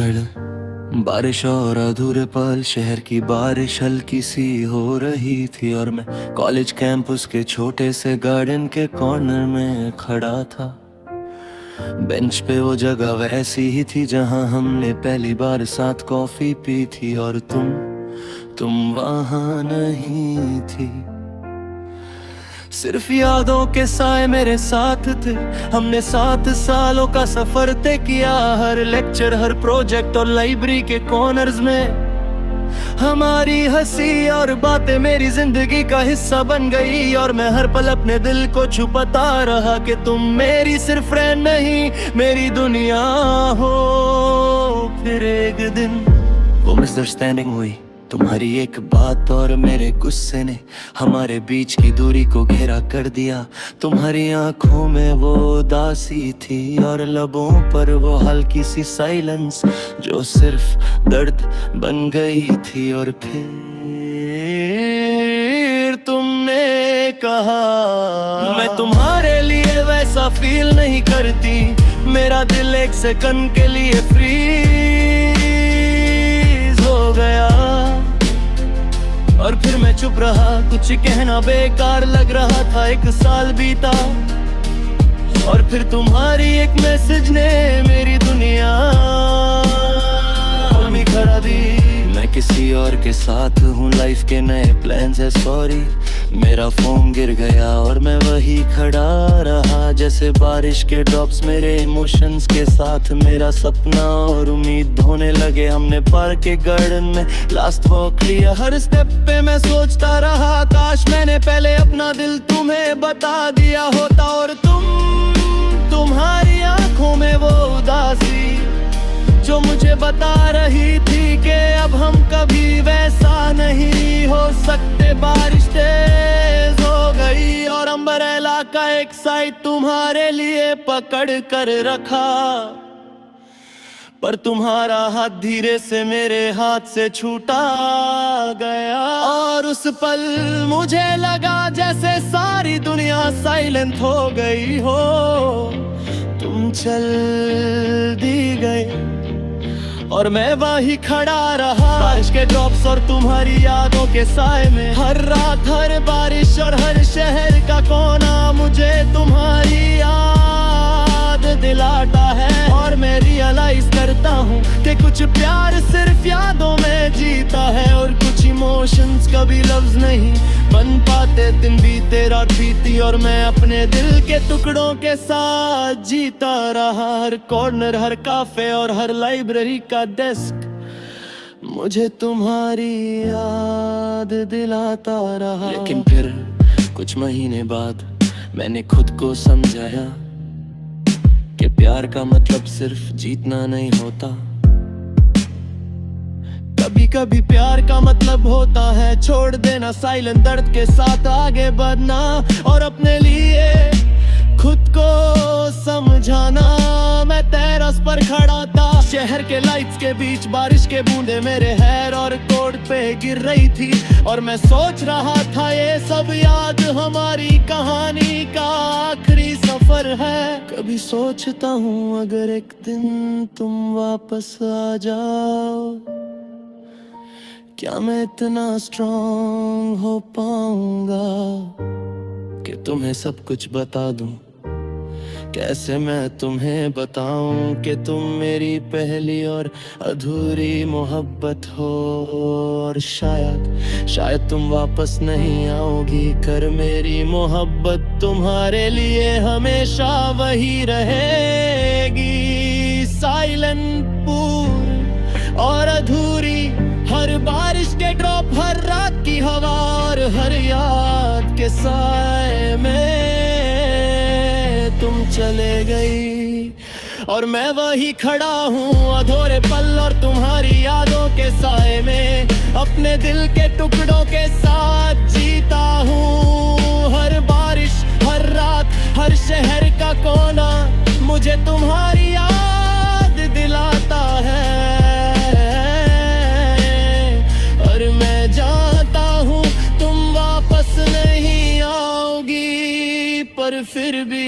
अंधड़ बारिश और अधूरे पल, शहर की बारिश हल्की सी हो रही थी और मैं कॉलेज कैंपस के छोटे से गार्डन के कॉर्नर में खड़ा था। बेंच पे वो जगह वैसी ही थी जहां हमने पहली बार साथ कॉफी पी थी, और तुम वहां नहीं थी। सिर्फ यादों के साए मेरे साथ थे। हमने 7 सालों का सफर तय किया। हर लेक्चर, हर प्रोजेक्ट और लाइब्रेरी के कॉर्नर्स में हमारी हंसी और बातें मेरी जिंदगी का हिस्सा बन गई। और मैं हर पल अपने दिल को छुपाता रहा कि तुम मेरी सिर्फ फ्रेंड नहीं, मेरी दुनिया हो। फिर एक दिन वो मिसअंडरस्टैंडिंग हुई। तुम्हारी एक बात और मेरे गुस्से ने हमारे बीच की दूरी को घेरा कर दिया। तुम्हारी आंखों में वो उदासी थी और लबों पर वो हल्की सी साइलेंस जो सिर्फ दर्द बन गई थी। और फिर तुमने कहा, मैं तुम्हारे लिए वैसा फील नहीं करती। मेरा दिल एक सेकंड के लिए फ्रीज हो गया। और फिर मैं चुप रहा, कुछ कहना बेकार लग रहा था। 1 साल बीता और फिर तुम्हारी एक मैसेज ने मेरी दुनिया खड़ा दी। मैं किसी और के साथ हूँ, लाइफ के नए प्लान्स है, सॉरी। मेरा फोन गिर गया और मैं वही खड़ा रहा जैसे बारिश के ड्रॉप्स मेरे इमोशंस के साथ। मेरा सपना और उम्मीद धोने लगे। हमने पार्क के गार्डन में लास्ट वॉक लिया। हर स्टेप पे मैं सोचता रहा, काश मैंने पहले अपना दिल तुम्हें बता दिया होता। और तुम्हारी आंखों में वो उदासी जो मुझे बता रही थी कि अब हम कभी वैसा नहीं हो सकते। बारिश तेज हो गई और अम्ब्रेला का एक साइड तुम्हारे लिए पकड़ कर रखा, पर तुम्हारा हाथ धीरे से मेरे हाथ से छूटा गया। और उस पल मुझे लगा जैसे सारी दुनिया साइलेंट हो गई हो। तुम चल दी गई और मैं वही खड़ा रहा, बारिश के ड्रॉप्स और तुम्हारी यादों के साए में। हर रात, हर बारिश और हर शहर का कोना मुझे तुम्हारी याद दिलाता है। और मैं रियलाइज करता हूँ कि कुछ प्यार सिर्फ यादों में जीता है, और कुछ इमोशंस कभी लफ्ज नहीं बन पाते। दिन बीते, रात बीती और मैं अपने दिल के टुकड़ों के साथ जीता रहा। हर कॉर्नर, हर काफे और हर लाइब्रेरी का डेस्क मुझे तुम्हारी याद दिलाता रहा। लेकिन फिर कुछ महीने बाद मैंने खुद को समझाया कि प्यार का मतलब सिर्फ जीतना नहीं होता। कभी कभी प्यार का मतलब होता है छोड़ देना, साइलेंट दर्द के साथ आगे बढ़ना और अपने लिए खुद को समझाना। मैं टेरेस पर खड़ा था, शहर के लाइट्स के बीच बारिश के बूंदे मेरे हेयर और कोट पे गिर रही थी। और मैं सोच रहा था ये सब याद हमारी कहानी का आखिरी सफर है। कभी सोचता हूँ अगर एक दिन तुम वापस आ जाओ, क्या मैं इतना स्ट्रॉन्ग हो पाऊंगा कि तुम्हें सब कुछ बता दूं। कैसे मैं तुम्हें बताऊं कि तुम मेरी पहली और अधूरी मोहब्बत हो। और शायद तुम वापस नहीं आओगी, कर मेरी मोहब्बत तुम्हारे लिए हमेशा वही रहेगी। साइलेंट पूल और अधूरी हर बारिश के ड्रॉप, हर रात की हवा और हर याद के साए में तुम चले गई। और मैं वही खड़ा हूँ अधूरे पल और तुम्हारी यादों के साए में, अपने दिल के टुकड़ों के साथ जीता हूँ। हर बारिश, हर रात, हर शहर का कोना मुझे तुम्हारी याद दिलाता है। और मैं जानता हूँ तुम वापस नहीं आओगी, पर फिर भी